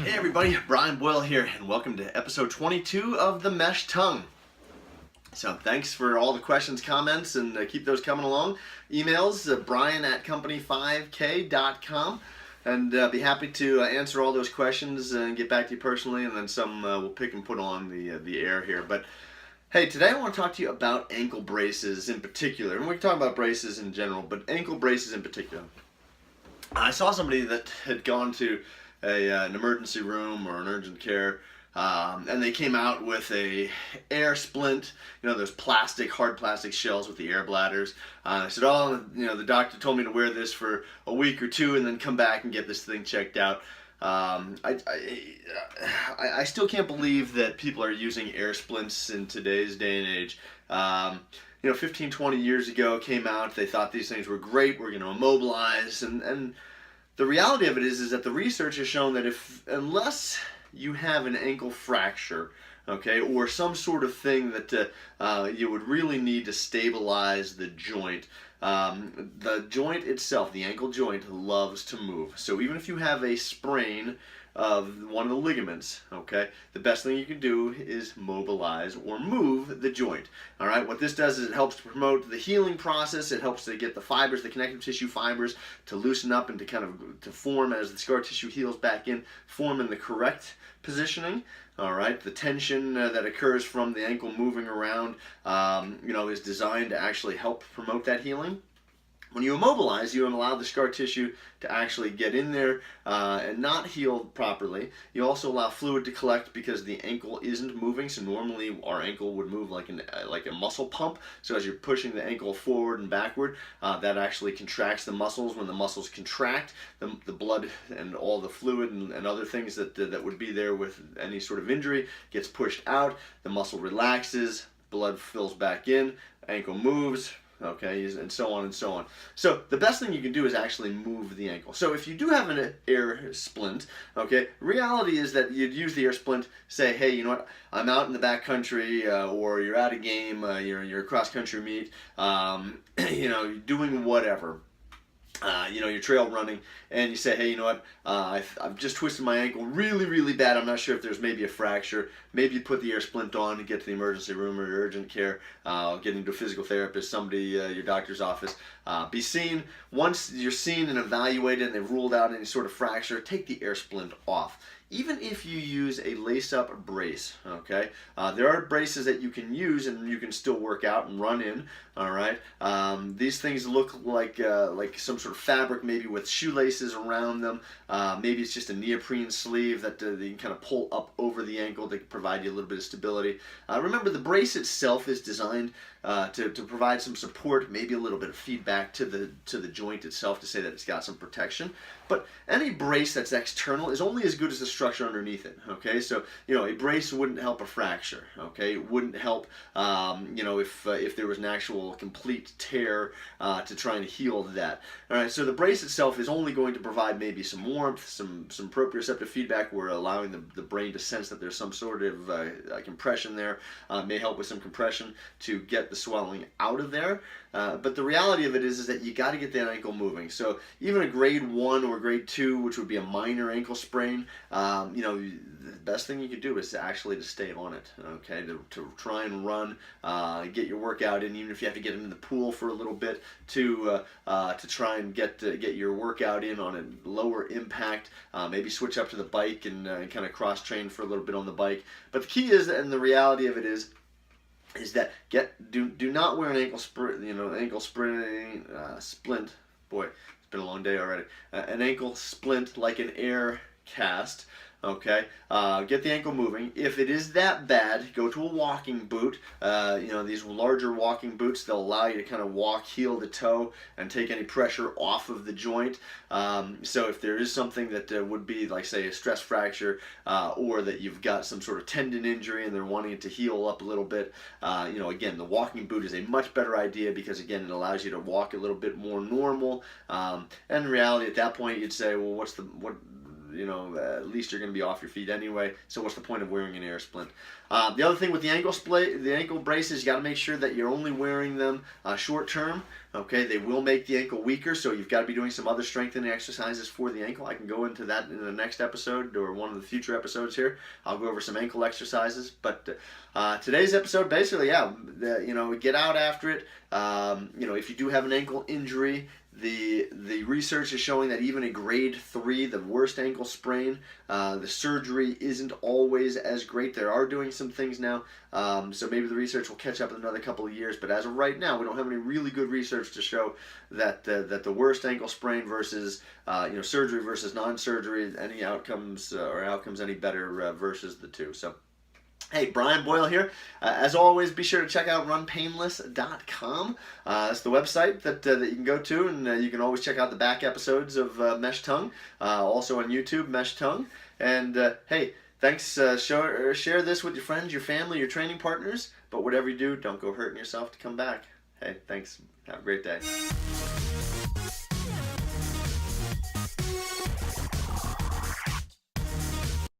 Hey everybody, Brian Boyle here, and welcome to episode 22 of The Mesh Tongue. So thanks for all the questions, comments, and keep those coming along. Emails, brian@company5k.com, and be happy to answer all those questions and get back to you personally, and then some we'll pick and put on the air here. But hey, today I want to talk to you about ankle braces in particular, and we can talk about braces in general, but ankle braces in particular. I saw somebody that had gone to an emergency room or an urgent care, and they came out with a air splint, those hard plastic shells with the air bladders. I said, the doctor told me to wear this for a week or two and then come back and get this thing checked out. I still can't believe that people are using air splints in today's day and age. 15, 20 years ago came out, they thought these things were great, we're going to immobilize, and the reality of it is that the research has shown that unless you have an ankle fracture, okay, or some sort of thing that you would really need to stabilize the joint itself, the ankle joint, loves to move. So even if you have a sprain of one of the ligaments, okay, the best thing you can do is mobilize or move the joint. All right, what this does is it helps to promote the healing process. It helps to get the fibers, the connective tissue fibers, to loosen up and to form as the scar tissue heals back in, form in the correct positioning. All right, the tension that occurs from the ankle moving around, is designed to actually help promote that healing. When you immobilize, you allow the scar tissue to actually get in there and not heal properly. You also allow fluid to collect because the ankle isn't moving. So normally our ankle would move like a muscle pump. So as you're pushing the ankle forward and backward, that actually contracts the muscles. When the muscles contract, the blood and all the fluid and other things that would be there with any sort of injury gets pushed out. The muscle relaxes, blood fills back in, ankle moves. Okay, and so on and so on. So the best thing you can do is actually move the ankle. So if you do have an air splint, okay, reality is that you'd use the air splint, say, hey, you know what, I'm out in the back country, or you're at a game, you're a cross country meet, you're doing whatever. You're trail running, and you say, hey, you know what, I've just twisted my ankle really, really bad. I'm not sure if there's maybe a fracture. Maybe you put the air splint on and get to the emergency room or urgent care, get into a physical therapist, somebody, your doctor's office. Be seen. Once you're seen and evaluated and they've ruled out any sort of fracture, take the air splint off. Even if you use a lace-up brace, okay? There are braces that you can use and you can still work out and run in, all right? These things look like some sort of fabric, maybe with shoelaces around them. Maybe it's just a neoprene sleeve that you can kind of pull up over the ankle to provide you a little bit of stability. Remember, the brace itself is designed to provide some support, maybe a little bit of feedback to the joint itself to say that it's got some protection. But any brace that's external is only as good as the structure underneath it, okay? So, a brace wouldn't help a fracture, okay? It wouldn't help, if there was an actual complete tear to try and heal that. All right, so the brace itself is only going to provide maybe some warmth, some proprioceptive feedback. We're allowing the brain to sense that there's some sort of compression there. May help with some compression to get the swelling out of there. But the reality of it is that you got to get that ankle moving. So even a grade 1 or grade 2, which would be a minor ankle sprain, the best thing you could do is actually to stay on it, okay? To try and run, get your workout in, even if you have to get into the pool for a little bit, to try and get your workout in on a lower impact. Maybe switch up to the bike and kind of cross train for a little bit on the bike. But the key is, and the reality of it is that do not wear an ankle splint. Boy, it's been a long day already. An ankle splint like an air cast. Okay, get the ankle moving. If it is that bad, go to a walking boot. These larger walking boots, they'll allow you to kind of walk heel to toe and take any pressure off of the joint. So if there is something that would be, like, say, a stress fracture, or that you've got some sort of tendon injury and they're wanting it to heal up a little bit, again, the walking boot is a much better idea because, again, it allows you to walk a little bit more normal. And in reality, at that point, you'd say, well, at least you're going to be off your feet anyway, so what's the point of wearing an air splint? The other thing with the ankle braces, you got to make sure that you're only wearing them short term, Okay, they will make the ankle weaker, so you've got to be doing some other strengthening exercises for the ankle. I can go into that in the next episode or one of the future episodes here. I'll go over some ankle exercises. But today's episode, basically, yeah, get out after it. If you do have an ankle injury, the research is showing that even a grade 3, the worst ankle sprain, the surgery isn't always as great. They are doing some things now, so maybe the research will catch up in another couple of years. But as of right now, we don't have any really good research to show that the worst ankle sprain versus surgery versus non-surgery, any outcomes any better versus the two. So. Hey, Brian Boyle here. As always, be sure to check out runpainless.com. That's the website that you can go to, and you can always check out the back episodes of Mesh Tongue, also on YouTube, Mesh Tongue. And hey, thanks. Share this with your friends, your family, your training partners. But whatever you do, don't go hurting yourself to come back. Hey, thanks. Have a great day.